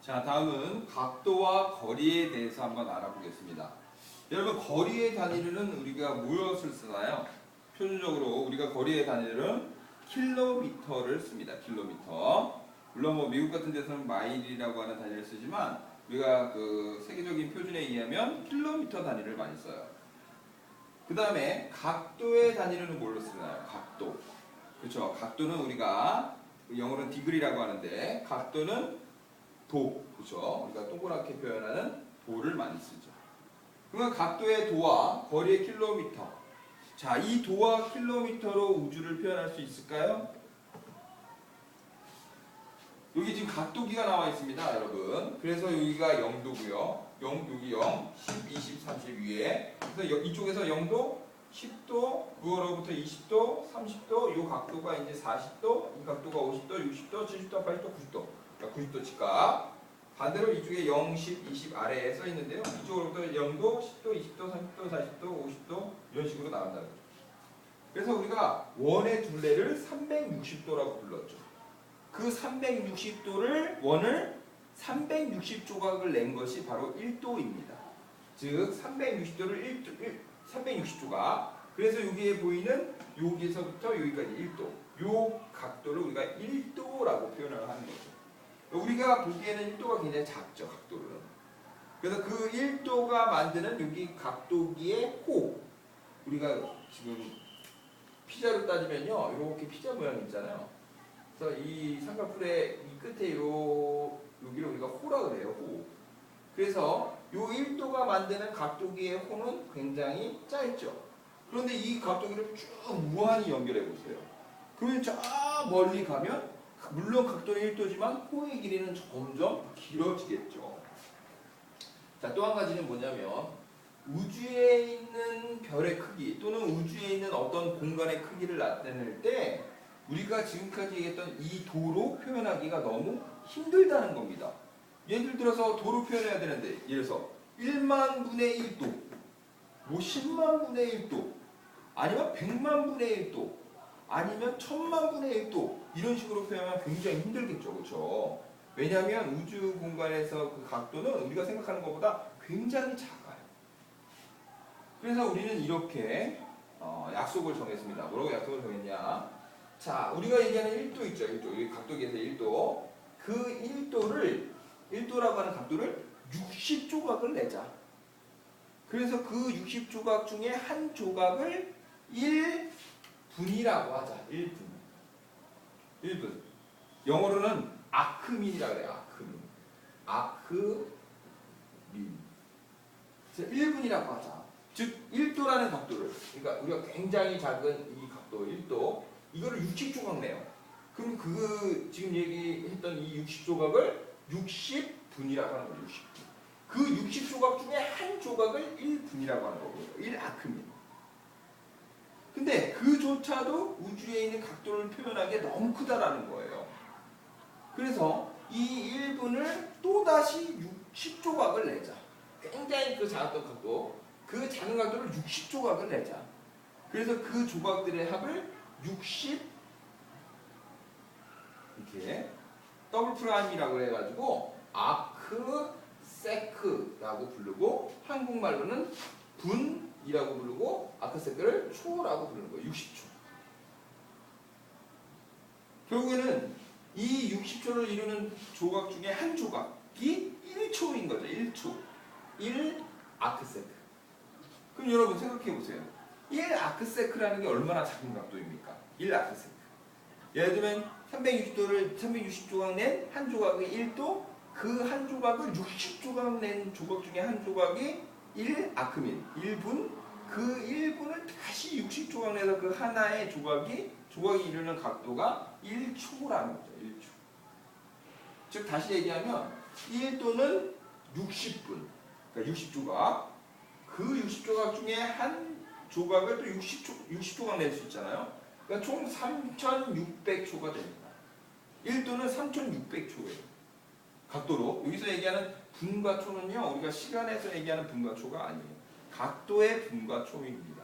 자, 다음은 각도와 거리에 대해서 한번 알아보겠습니다. 여러분, 거리의 단위로는 우리가 무엇을 쓰나요? 표준적으로 우리가 거리의 단위로는 킬로미터를 씁니다. 킬로미터. 물론 뭐 미국 같은 데서는 마일이라고 하는 단위를 쓰지만 우리가 그 세계적인 표준에 의하면 킬로미터 단위를 많이 써요. 그 다음에 각도의 단위로는 뭘로 쓰나요? 각도. 그렇죠. 각도는 우리가 영어로는 디그리라고 하는데 각도는 도. 그렇죠. 우리가 동그랗게 표현하는 도를 많이 쓰죠. 그러면 각도의 도와 거리의 킬로미터. 자, 이 도와 킬로미터로 우주를 표현할 수 있을까요? 여기 지금 각도기가 나와 있습니다, 여러분. 그래서 여기가 0도고요. 여기 0, 10, 20, 30 위에. 그래서 이쪽에서 0도, 10도, 그거로부터 20도, 30도, 이 각도가 이제 40도, 이 각도가 50도, 60도, 70도, 80도, 90도. 그러니까 90도 직각. 반대로 이쪽에 0, 10, 20 아래에 써 있는데요. 이쪽으로부터 0도, 10도, 20도, 30도, 40도, 50도 이런 식으로 나간다는 거죠. 그래서 우리가 원의 둘레를 360도라고 불렀죠. 그 360도를 원을 360조각을 낸 것이 바로 1도입니다. 즉 360도를 360조각. 그래서 여기에 보이는 여기서부터 여기까지 1도. 요 각도를 우리가 1도라고 표현을 하는 거죠. 우리가 보기에는 1도가 굉장히 작죠, 각도는. 그래서 그 1도가 만드는 여기 각도기의 호. 우리가 지금 피자로 따지면요, 이렇게 피자 모양 있잖아요. 그래서 이 삼각뿔의 이 끝에 여기를 우리가 호라 그래요, 호. 그래서 이 1도가 만드는 각도기의 호는 굉장히 짧죠. 그런데 이 각도기를 쭉 무한히 연결해 보세요. 그러면 저 멀리 가면 물론 각도는 1도지만 호의 길이는 점점 길어지겠죠. 자, 또 한 가지는 뭐냐면 우주에 있는 별의 크기 또는 우주에 있는 어떤 공간의 크기를 나타낼 때 우리가 지금까지 얘기했던 이 도로 표현하기가 너무 힘들다는 겁니다. 예를 들어서 도로 표현해야 되는데 예를 들어서 1만 분의 1도, 뭐 10만 분의 1도, 아니면 100만 분의 1도, 아니면 1000만 분의 1도 이런 식으로 표현하면 굉장히 힘들겠죠. 그렇죠? 왜냐하면 우주 공간에서 그 각도는 우리가 생각하는 것보다 굉장히 작아요. 그래서 우리는 이렇게 약속을 정했습니다. 뭐라고 약속을 정했냐? 자, 우리가 얘기하는 1도 있죠. 1도. 여기 각도기에서 1도. 그 1도라고 하는 각도를 60조각을 내자. 그래서 그 60조각 중에 한 조각을 1분이라고 하자. 1분. 1분. 영어로는 아크민이라고 그래요. 아크민. 아크민. 1분이라고 하자. 즉 1도라는 각도를, 그러니까 우리가 굉장히 작은 이 각도 1도, 이거를 60조각 내요. 그럼 그 지금 얘기했던 이 60조각을 60분이라고 하는 거예요. 60분. 그 60조각 중에 한 조각을 1분이라고 하는 거고요. 1아크민. 근데 그조차도 우주에 있는 각도를 표현하기에 너무 크다라는 거예요. 그래서 이 1분을 또다시 60조각을 내자. 굉장히 그 작았던 각도, 그 작은 각도를 60조각을 내자. 그래서 그 조각들의 합을 60 이렇게 더블 프라임이라고 해가지고 아크세크라고 부르고 한국말로는 분이라고 부르고 아크세크를 초라고 부르는 거예요. 60초. 결국에는 이 60초를 이루는 조각 중에 한 조각이 1초인 거죠. 1초. 1아크세크. 그럼 여러분 생각해 보세요. 1아크세크라는 게 얼마나 작은 각도입니까? 1아크세크. 예를 들면 360조각 낸 한 조각이 1도, 그 한 조각을 60조각 낸 조각 중에 한 조각이 1아크민, 1분, 그 1분을 다시 60조각 내서 그 하나의 조각이 이루는 각도가 1초라는 거죠. 1초. 즉 다시 얘기하면 1도는 60분, 그러니까 60조각, 그 60조각 중에 한 조각을 또 60조각 낼 수 있잖아요. 그러니까 총 3600초가 됩니다. 1도는 3600초예요. 각도로. 여기서 얘기하는 분과 초는요, 우리가 시간에서 얘기하는 분과 초가 아니에요. 각도의 분과 초입니다.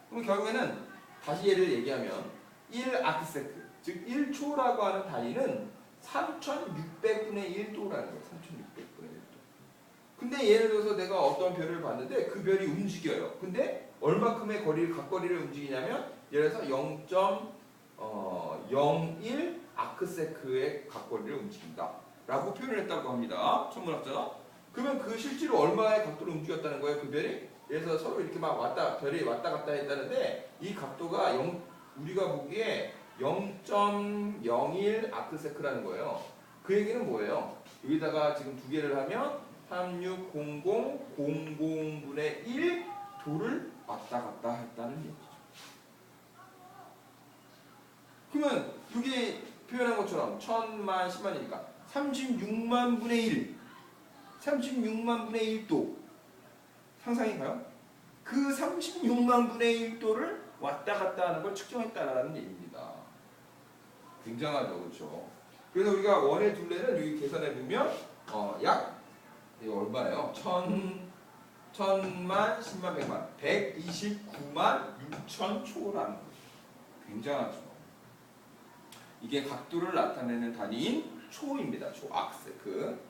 그럼 결국에는 다시 예를 얘기하면 1아크세크, 즉 1초라고 하는 단위는 3600분의 1도라는 거예요. 3600분의 1도. 근데 예를 들어서 내가 어떤 별을 봤는데 그 별이 움직여요. 근데 얼마큼의 거리를 각거리를 움직이냐면 예를 들어서 0.01 아크세크의 각거리를 움직인다 라고 표현을 했다고 합니다. 천문학자가. 그러면 그 실제로 얼마의 각도를 움직였다는 거예요, 그 별이? 예를 들어서 서로 이렇게 막 별이 왔다 갔다 했다는데 이 각도가 우리가 보기에 0.01 아크세크라는 거예요. 그 얘기는 뭐예요? 여기다가 지금 두 개를 하면 360000분의 1 도를 왔다 갔다 했다는 얘기죠. 그러면 여기 표현한 것처럼 1000만, 10만이니까 36만 분의 1, 36만 분의 1도 상상인가요? 그 36만 분의 1도를 왔다 갔다 하는 걸 측정했다라는 얘기입니다. 굉장하죠, 그렇죠? 그래서 우리가 원의 둘레는 여기 계산해 보면 약 이거 얼마예요? 1000만, 10만, 100만, 129만 6천 초라는 거죠. 굉장하죠. 이게 각도를 나타내는 단위인 초입니다. 초, 아크세크.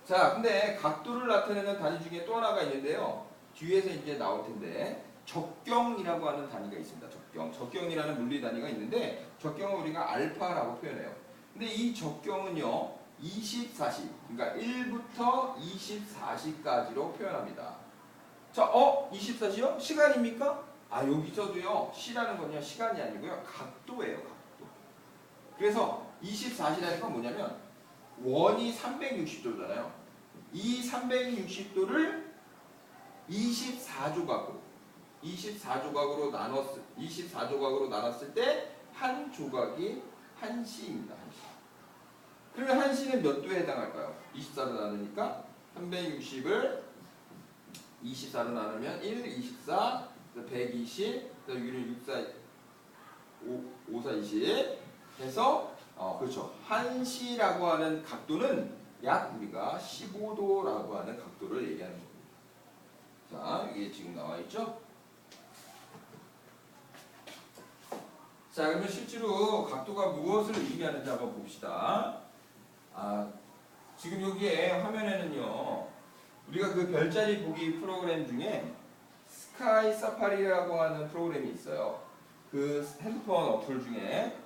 자, 근데 각도를 나타내는 단위 중에 또 하나가 있는데요. 뒤에서 이제 나올 텐데 적경이라고 하는 단위가 있습니다. 적경이라는 물리 단위가 있는데 적경을 우리가 알파라고 표현해요. 근데 이 적경은요 24시, 그러니까 1부터 24시까지로 표현합니다. 자, 24시요? 시간입니까? 여기서도요 시라는 건요 시간이 아니고요 각도예요, 각도. 그래서 24시라는 건 뭐냐면 원이 360도잖아요. 이 360도를 24조각으로 나눴을 때 한 조각이 1시입니다. 1시. 그러면 1시는 몇 도에 해당할까요? 24로 나누니까 360을 24로 나누면 1, 24, 120, 여기는 6, 4, 5, 4, 20 해서 그렇죠. 1시라고 하는 각도는 약 우리가 15도라고 하는 각도를 얘기하는 겁니다. 자, 이게 지금 나와 있죠? 자, 그러면 실제로 각도가 무엇을 의미하는지 한번 봅시다. 지금 여기에 화면에는요, 우리가 그 별자리 보기 프로그램 중에 스카이 사파리라고 하는 프로그램이 있어요. 그 핸드폰 어플 중에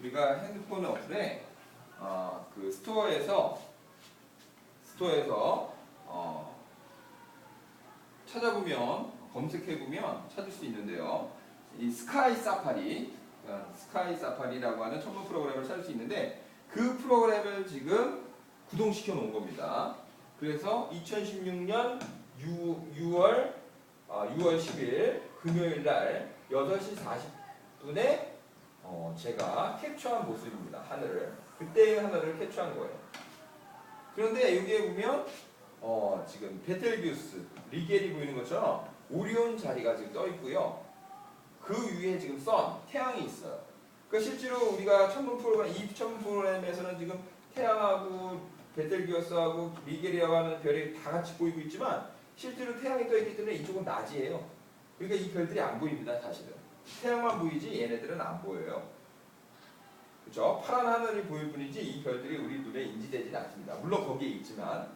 우리가 핸드폰 어플에 그 스토어에서 찾아보면 검색해보면 찾을 수 있는데요. 이 스카이 사파리라고 하는 천문 프로그램을 찾을 수 있는데 그 프로그램을 지금 구동시켜 놓은 겁니다. 그래서 2016년 6월 10일 금요일 날 8시 40분에 제가 캡처한 모습입니다. 하늘을. 그때의 하늘을 캡처한 거예요. 그런데 여기에 보면 지금 베텔기우스, 리겔이 보이는 것처럼 오리온 자리가 지금 떠 있고요. 그 위에 지금 태양이 있어요. 그러니까 실제로 우리가 이 천문 프로그램에서는 지금 태양하고 베텔기우스하고 리겔이라고 하는 별이 다 같이 보이고 있지만 실제로 태양이 떠 있기 때문에 이쪽은 낮이에요. 그러니까 이 별들이 안 보입니다, 사실은. 태양만 보이지 얘네들은 안 보여요. 그렇죠? 파란 하늘이 보일 뿐이지 이 별들이 우리 눈에 인지되지는 않습니다. 물론 거기에 있지만.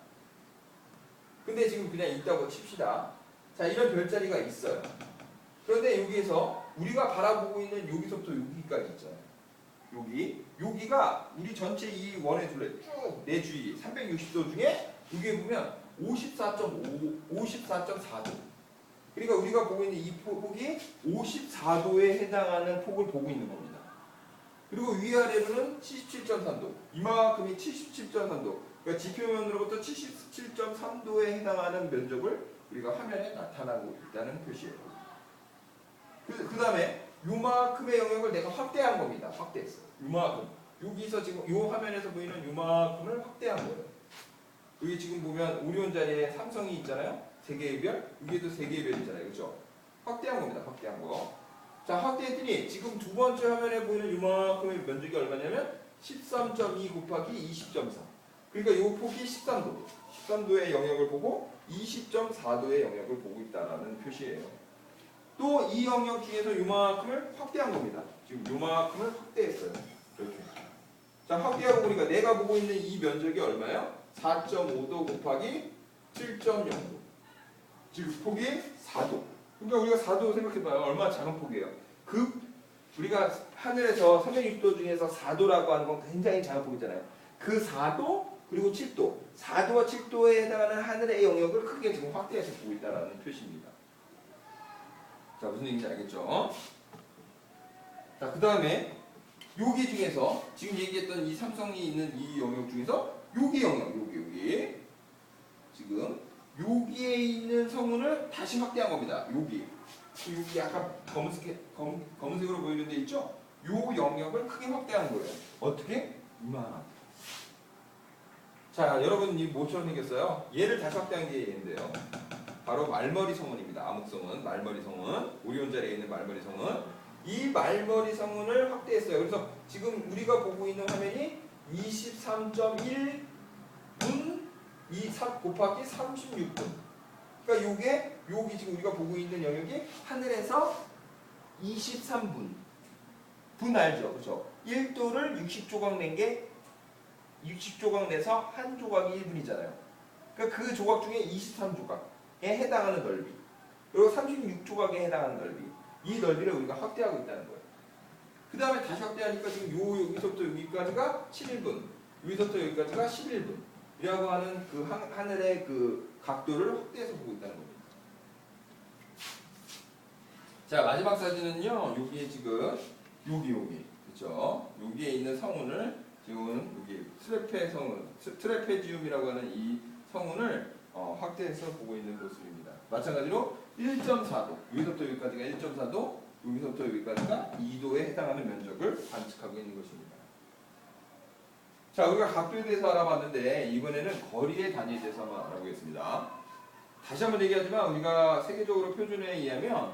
근데 지금 그냥 있다고 칩시다. 자, 이런 별자리가 있어요. 그런데 여기에서 우리가 바라보고 있는 여기서부터 여기까지 있잖아요. 여기가 우리 전체 이 원의 둘레 쭉 내 주위 360도 중에 여기에 보면 54.4도. 그러니까 우리가 보고 있는 이 폭이 54도에 해당하는 폭을 보고 있는 겁니다. 그리고 위아래로는 77.3도. 이만큼이 77.3도. 그러니까 지표면으로부터 77.3도에 해당하는 면적을 우리가 화면에 나타나고 있다는 표시예요. 그 다음에 요만큼의 영역을 내가 확대한 겁니다. 확대했어. 요만큼. 여기서 지금 요 화면에서 보이는 요만큼을 확대한 거예요. 여기 지금 보면 오리온 자리에 삼성이 있잖아요. 3개의 별. 여기에도 3개의 별이 있잖아요. 그렇죠? 확대한 겁니다. 확대한 거. 자, 확대했더니 지금 두 번째 화면에 보이는 요만큼의 면적이 얼마냐면 13.2 곱하기 20.4. 그러니까 요 폭이 13도. 13도의 영역을 보고 20.4도의 영역을 보고 있다라는 표시예요. 또 이 영역 중에서 요만큼을 확대한 겁니다. 지금 요만큼을 확대했어요. 이렇게. 자, 확대하고 보니까 내가 보고 있는 이 면적이 얼마예요? 4.5도 곱하기 7.0도. 즉 폭이 4도. 그러니까 우리가 4도 생각해봐요. 얼마나 작은 폭이에요. 우리가 하늘에서 360도 중에서 4도라고 하는 건 굉장히 작은 폭이잖아요. 그 4도 그리고 7도. 4도와 7도에 해당하는 하늘의 영역을 크게 지금 확대해서 보고 있다는 표시입니다. 자, 무슨 얘기인지 알겠죠? 자, 그 다음에 여기 중에서 지금 얘기했던 이 삼성이 있는 이 영역 중에서 여기 영역, 여기 지금 여기에 있는 성운을 다시 확대한 겁니다. 여기 약간 검은색으로 보이는 데 있죠? 요 영역을 크게 확대한 거예요. 어떻게? 이만하게. 자, 여러분 이 뭐처럼 생겼어요? 얘를 다시 확대한 게 얘인데요. 바로 말머리 성운입니다. 암흑성운, 말머리 성운, 오리온 자리에 있는 말머리 성운. 이 말머리 성운을 확대했어요. 그래서 지금 우리가 보고 있는 화면이 23.1분 3 곱하기 36분. 그러니까 요게 여기 지금 우리가 보고 있는 영역이 하늘에서 23분. 분 알죠? 그렇죠? 1도를 60조각 낸 게 60조각 내서 한 조각이 1분이잖아요. 그러니까 그 조각 중에 23조각에 해당하는 넓이. 그리고 36조각에 해당하는 넓이. 이 넓이를 우리가 확대하고 있다는 거예요. 그 다음에 다시 확대하니까 지금 여기서부터 여기까지가 7분, 여기서부터 여기까지가 11분. 이라고 하는 그 하늘의 그 각도를 확대해서 보고 있다는 겁니다. 자, 마지막 사진은요, 여기에 지금, 여기. 그쵸? 여기에 있는 성운을, 지금 여기 트레페지움이라고 하는 이 성운을 확대해서 보고 있는 모습입니다. 마찬가지로 1.4도, 여기서부터 여기까지가 1.4도, 여기서부터 여기까지가 2도에 해당하는 면적을 관측하고 있는 것입니다. 자, 우리가 각도에 대해서 알아봤는데 이번에는 거리의 단위에 대해서 한번 알아보겠습니다. 다시 한번 얘기하지만 우리가 세계적으로 표준에 의하면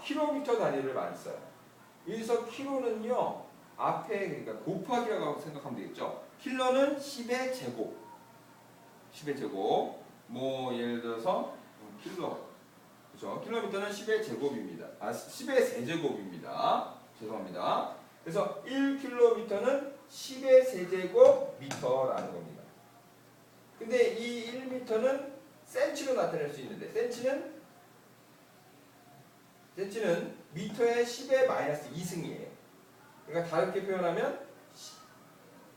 킬로미터 단위를 많이 써요. 여기서 킬로는요, 앞에 그러니까 곱하기라고 생각하면 되겠죠. 킬로는 10의 제곱. 10의 제곱. 뭐 예를 들어서 킬로. 그렇죠? 킬로미터는 10의 제곱입니다. 10의 세제곱입니다. 죄송합니다. 그래서 1킬로미터는 10의 세제곱 미터라는 겁니다. 근데 이 1미터는 센치로 나타낼 수 있는데 센치는 미터의 10의 마이너스 2승이에요. 그러니까 다르게 표현하면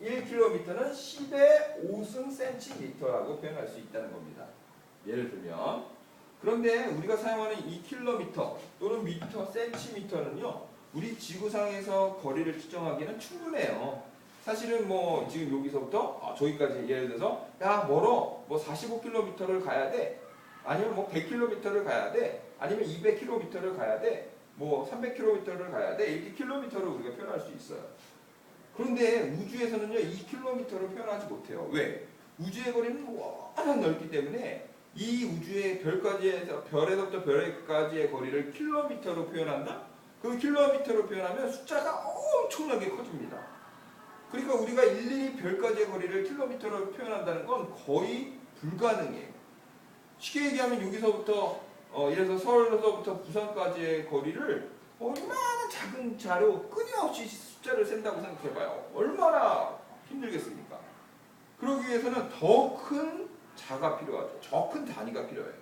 1km는 10의 5승 센티미터라고 표현할 수 있다는 겁니다. 예를 들면 그런데 우리가 사용하는 이 킬로미터 또는 미터, 센티미터는요, 우리 지구상에서 거리를 측정하기는 충분해요. 사실은 뭐 지금 여기서부터 저기까지 예를 들어서 야 멀어 뭐 45km를 가야 돼, 아니면 뭐 100km를 가야 돼, 아니면 200km를 가야 돼, 뭐 300km를 가야 돼, 이렇게 킬로미터를 우리가 표현할 수 있어요. 그런데 우주에서는요 이 킬로미터를 표현하지 못해요. 왜? 우주의 거리는 워낙 넓기 때문에 이 우주의 별에서부터 별까지의 거리를 킬로미터로 표현한다? 그 킬로미터로 표현하면 숫자가 엄청나게 커집니다. 그러니까 우리가 일일이 별까지의 거리를 킬로미터로 표현한다는 건 거의 불가능해요. 쉽게 얘기하면 여기서부터 이래서 서울에서부터 부산까지의 거리를 얼마나 작은 자로 끊임없이 숫자를 센다고 생각해봐요. 얼마나 힘들겠습니까? 그러기 위해서는 더 큰 자가 필요하죠. 더 큰 단위가 필요해요.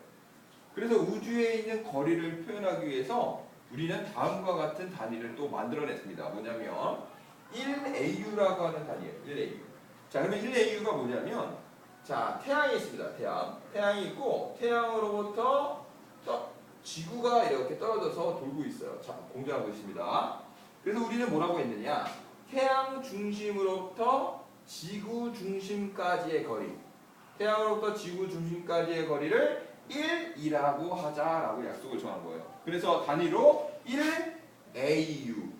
그래서 우주에 있는 거리를 표현하기 위해서 우리는 다음과 같은 단위를 또 만들어냈습니다. 뭐냐면 1AU라고 하는 단위예요. 1AU. 자, 그러면 1AU가 뭐냐면, 자, 태양이 있습니다. 태양이 있고 태양으로부터 지구가 이렇게 떨어져서 돌고 있어요. 자, 공전하고 있습니다. 그래서 우리는 뭐라고 했느냐? 태양 중심으로부터 지구 중심까지의 거리, 태양으로부터 지구 중심까지의 거리를 1이라고 하자라고 약속을 정한 거예요. 그래서 단위로 1AU.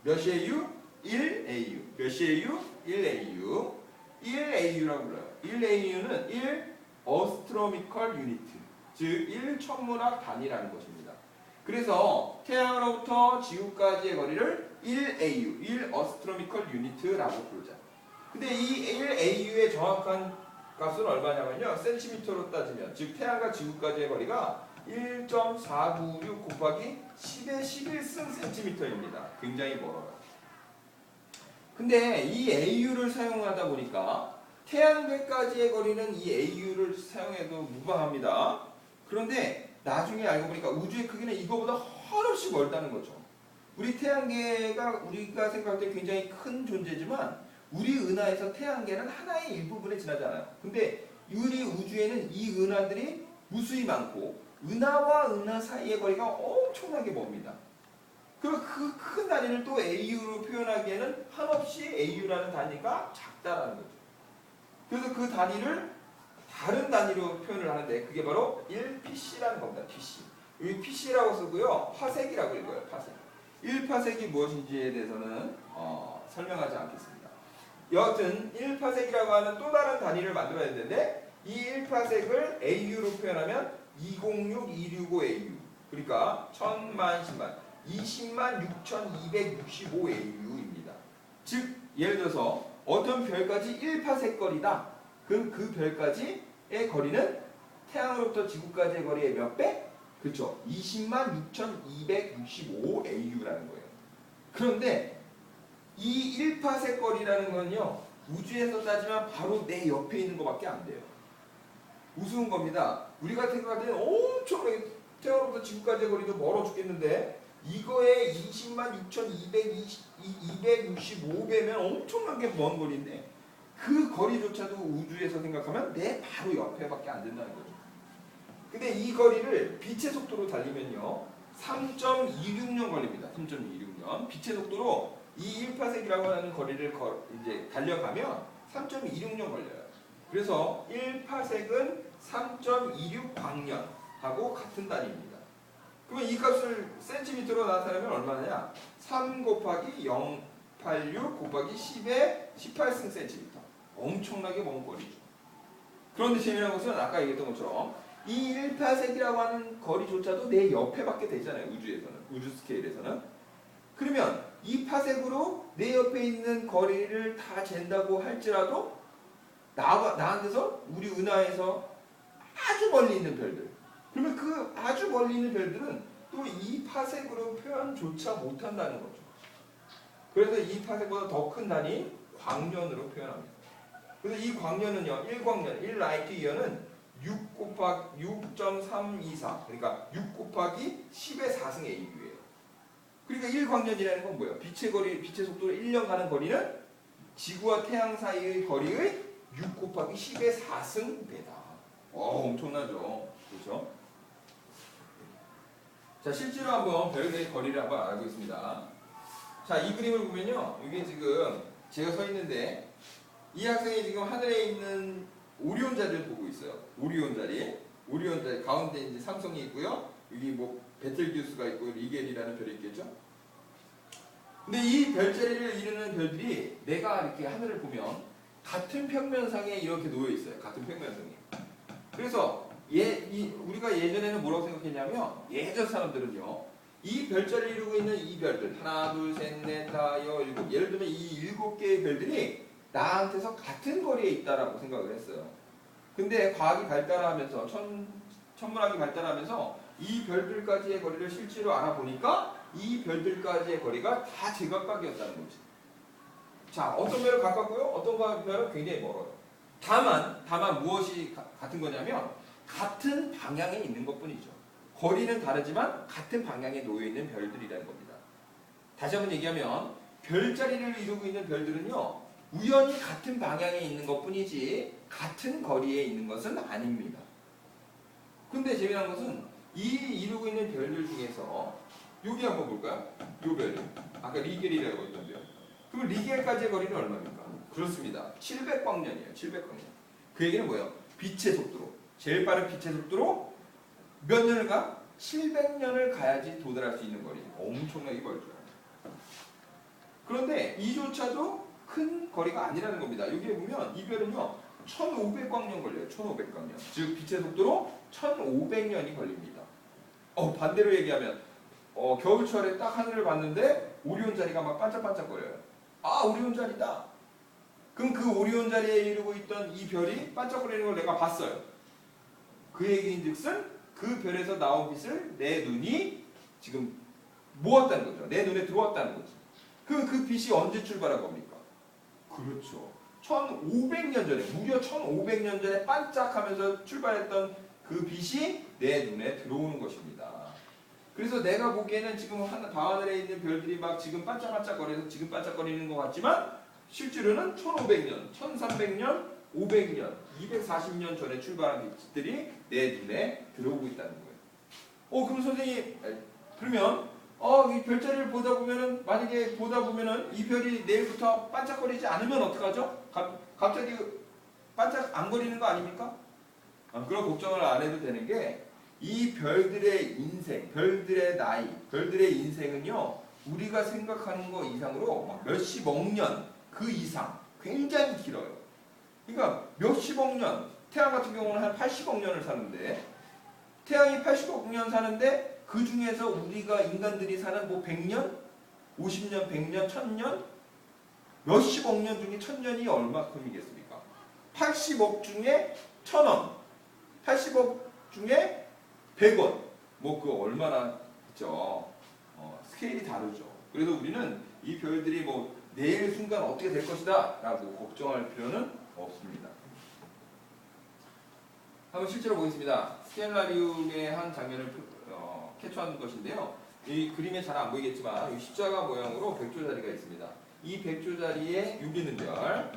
몇이에요? 1AU. 몇이에요? 1AU. 1AU라고 불러요. 1AU는 1 어스트로미컬 유니트, 즉 1천문학 단위라는 것입니다. 그래서 태양으로부터 지구까지의 거리를 1AU, 1 어스트로미컬 유니트라고 부르자. 근데 이 1AU의 정확한 값은 얼마냐면요, 센티미터로 따지면, 즉 태양과 지구까지의 거리가 1.496 곱하기 10의 11승 센티미터입니다. 굉장히 멀어요. 근데 이 AU를 사용하다 보니까 태양계까지의 거리는 이 AU를 사용해도 무방합니다. 그런데 나중에 알고 보니까 우주의 크기는 이거보다 한없이 멀다는 거죠. 우리 태양계가 우리가 생각할 때 굉장히 큰 존재지만 우리 은하에서 태양계는 하나의 일부분에 지나지 않아요. 근데 우리 우주에는 이 은하들이 무수히 많고 은하와 은하 사이의 거리가 엄청나게 멉니다. 그 큰 단위를 또 AU로 표현하기에는 한없이 AU라는 단위가 작다라는 거죠. 그래서 그 단위를 다른 단위로 표현을 하는데 그게 바로 1PC라는 겁니다. PC. 여기 PC라고 쓰고요. 파색이라고 읽어요. 파색. 1파색이 무엇인지에 대해서는 설명하지 않겠습니다. 여하튼 1파색이라고 하는 또 다른 단위를 만들어야 되는데 이 1파색을 AU로 표현하면 206265AU 그러니까 1000만, 10만 20만 6265AU입니다. 즉 예를 들어서 어떤 별까지 1파색 거리다. 그럼 그 별까지의 거리는 태양으로부터 지구까지의 거리의 몇 배? 그렇죠. 20만 6265AU라는 거예요. 그런데 이 1파색 거리라는 건요. 우주에서 따지면 바로 내 옆에 있는 것밖에 안 돼요. 우스운 겁니다. 우리가 생각할 때는 엄청나게 태양으로부터 지구까지의 거리도 멀어 죽겠는데 이거의 20만 6265배면 엄청나게 먼 거리인데 그 거리조차도 우주에서 생각하면 내 바로 옆에밖에 안 된다는 거죠. 근데 이 거리를 빛의 속도로 달리면요 3.26년 걸립니다. 3.26년 빛의 속도로 이 1파색이라고 하는 거리를 이제 달려가면 3.26년 걸려요. 그래서 1파색은 3.26광년하고 같은 단위입니다. 그러면 이 값을 센티미터로 나타내면 얼마냐? 3 곱하기 086 곱하기 10의 18승 센티미터. 엄청나게 먼 거리죠. 그런데 재미난 것은 아까 얘기했던 것처럼 이 1파색이라고 하는 거리조차도 내 옆에밖에 되잖아요. 우주에서는. 우주 스케일에서는. 그러면 이 파색으로 내 옆에 있는 거리를 다 잰다고 할지라도 나한테서 우리 은하에서 아주 멀리 있는 별들 그러면 그 아주 멀리 있는 별들은 또 이 파색으로 표현조차 못한다는 거죠. 그래서 이 파색보다 더 큰 단위 광년으로 표현합니다. 그래서 이 광년은요 1광년 1라이트 이어는 6 곱하기 6.324 그러니까 6 곱하기 10의 4승 AU예요. 그러니까 1광년이라는 건 뭐예요? 빛의 거리, 빛의 속도로 1년 가는 거리는 지구와 태양 사이의 거리의 6 곱하기 10의 4승배다. 엄청나죠. 그렇죠? 자, 실제로 한번 별의 거리를 한번 알고 있습니다. 자, 이 그림을 보면요. 이게 지금 제가 서 있는데 이 학생이 지금 하늘에 있는 오리온 자리를 보고 있어요. 오리온 자리 가운데 이제 삼성이 있고요. 여기 뭐 베텔기우스가 있고 리겔이라는 별이 있겠죠. 근데 이 별자리를 이루는 별들이 내가 이렇게 하늘을 보면 같은 평면상에 이렇게 놓여 있어요. 같은 평면상에. 그래서 우리가 예전에는 뭐라고 생각했냐면 예전 사람들은요. 이 별자리를 이루고 있는 이 별들 하나, 둘, 셋, 넷, 다, 여, 일곱 예를 들면 이 7개의 별들이 나한테서 같은 거리에 있다라고 생각을 했어요. 근데 과학이 발달하면서 천문학이 발달하면서 이 별들까지의 거리를 실제로 알아보니까 이 별들까지의 거리가 다 제각각이었다는 거지. 자, 어떤 별은 가깝고요. 어떤 별은 굉장히 멀어요. 다만 무엇이 같은 거냐면 같은 방향에 있는 것뿐이죠. 거리는 다르지만 같은 방향에 놓여 있는 별들이라는 겁니다. 다시 한번 얘기하면 별자리를 이루고 있는 별들은요. 우연히 같은 방향에 있는 것뿐이지 같은 거리에 있는 것은 아닙니다. 근데 재미난 것은 이 이루고 있는 별들 중에서 여기 한번 볼까요? 요 별. 아까 리겔이라고 했던데요. 그럼 리겔까지의 거리는 얼마입니까? 그렇습니다. 700광년이에요. 700광년. 그 얘기는 뭐예요? 빛의 속도로. 제일 빠른 빛의 속도로 몇 년을 가? 700년을 가야지 도달할 수 있는 거리. 엄청나게 멀죠. 그런데 이조차도 큰 거리가 아니라는 겁니다. 여기에 보면 이 별은요. 1500광년 걸려요. 1500광년. 즉 빛의 속도로 1500년이 걸립니다. 반대로 얘기하면 겨울철에 딱 하늘을 봤는데 오리온 자리가 막 반짝반짝거려요. 아, 오리온 자리다. 그럼 그 오리온 자리에 이루고 있던 이 별이 반짝거리는 걸 내가 봤어요. 그 얘기인즉슨 그 별에서 나온 빛을 내 눈이 지금 모았다는 거죠. 내 눈에 들어왔다는 거죠. 그럼 그 빛이 언제 출발한 겁니까? 그렇죠. 1500년 전에, 무려 1500년 전에 반짝하면서 출발했던 그 빛이 내 눈에 들어오는 것입니다. 그래서 내가 보기에는 지금 밤하늘에 있는 별들이 막 지금 반짝반짝거려서 지금 반짝거리는 것 같지만 실제로는 1500년, 1300년, 500년, 240년 전에 출발한 빛들이 내 눈에 들어오고 있다는 거예요. 그럼 선생님, 그러면 이 별자리를 보다 보면은 만약에 보다 보면은 이 별이 내일부터 반짝거리지 않으면 어떡하죠? 갑자기 반짝 안 거리는 거 아닙니까? 그런 걱정을 안 해도 되는 게 이 별들의 인생, 별들의 나이, 별들의 인생은요 우리가 생각하는 거 이상으로 몇십억 년 그 이상 굉장히 길어요. 그러니까 몇십억 년, 태양 같은 경우는 한 80억 년을 사는데 태양이 80억 년 사는데 그 중에서 우리가 인간들이 사는 뭐 100년, 50년, 100년, 1000년, 몇십억 년 중에 1000년이 얼마큼이겠습니까? 80억 중에 1000원, 80억 중에 100원, 뭐 그거 얼마나 있죠. 스케일이 다르죠. 그래서 우리는 이 별들이 뭐 내일 순간 어떻게 될 것이다 라고 걱정할 필요는 없습니다. 한번 실제로 보겠습니다. 스텔라리움의 한 장면을 캡처한 것인데요. 이 그림에 잘 안 보이겠지만 이 십자가 모양으로 백조자리가 있습니다. 이 백조자리에 여기 있는 별,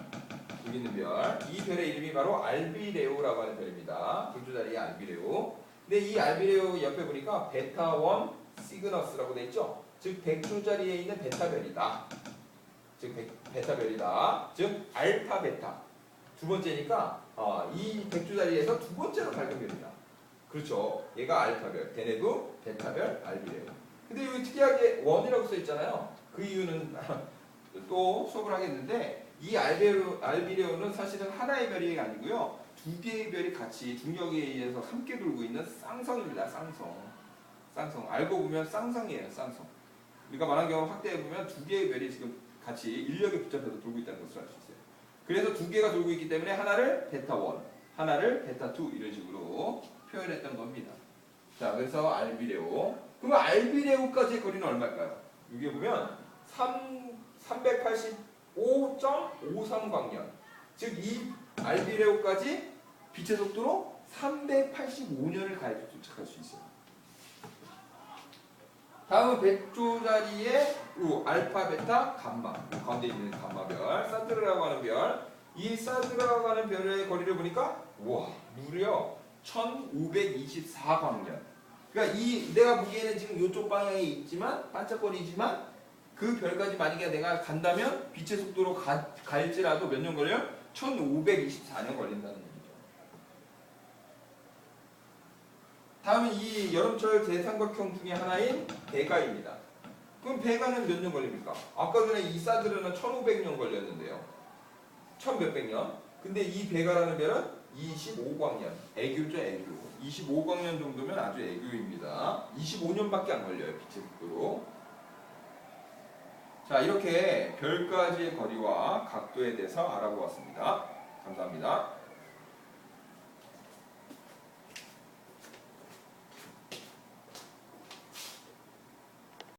이 별의 이름이 바로 알비레오라고 하는 별입니다. 백조자리의 알비레오. 근데 이 알비레오 옆에 보니까 베타1 시그너스라고 되어 있죠. 즉 백조자리에 있는 베타별이다. 즉 베타별이다. 즉 알파 베타. 두 번째니까 이 백조자리에서 두 번째로 발견됩니다. 그렇죠. 얘가 알파별, 걔네도 베타별, 알비레오. 근데 여기 특이하게 1이라고 써 있잖아요. 그 이유는 또 수업을 하겠는데 이 알비레오는 사실은 하나의 별이 아니고요. 두 개의 별이 같이 중력에 의해서 함께 돌고 있는 쌍성입니다. 쌍성. 알고 보면 쌍성이에요. 쌍성. 우리가 만환경을 확대해 보면 두 개의 별이 지금 같이 인력에 붙잡혀서 돌고 있다는 것을 알 수 있어요. 그래서 두 개가 돌고 있기 때문에 하나를 베타1, 하나를 베타2 이런 식으로 표현했던 겁니다. 자, 그래서 알비레오. 그럼 알비레오까지의 거리는 얼마일까요? 여기 보면 385.53 광년. 즉 이 알비레오까지 빛의 속도로 385년을 가야 도착할 수 있어요. 다음은 백조자리의 알파, 베타, 감마. 가운데 있는 감마별, 사드르라고 하는 별. 이 사드르라고 하는 별의 거리를 보니까 무려 1524광년. 그러니까 내가 보기에는 지금 이쪽 방향에 있지만 반짝거리지만 그 별까지 만약에 내가 간다면 빛의 속도로 갈지라도 몇 년 걸려요? 1524년 걸린다는 얘기죠. 다음은 이 여름철 대삼각형 중에 하나인 베가입니다. 그럼 베가는 몇 년 걸립니까? 아까 전에 이 사드르는 1500년 걸렸는데요. 1000몇백 년. 근데 이 베가라는 별은 25광년. 애교죠, 애교. 25광년 정도면 아주 애교입니다. 25년밖에 안 걸려요, 빛의 속도로. 자, 이렇게 별까지의 거리와 각도에 대해서 알아보았습니다. 감사합니다.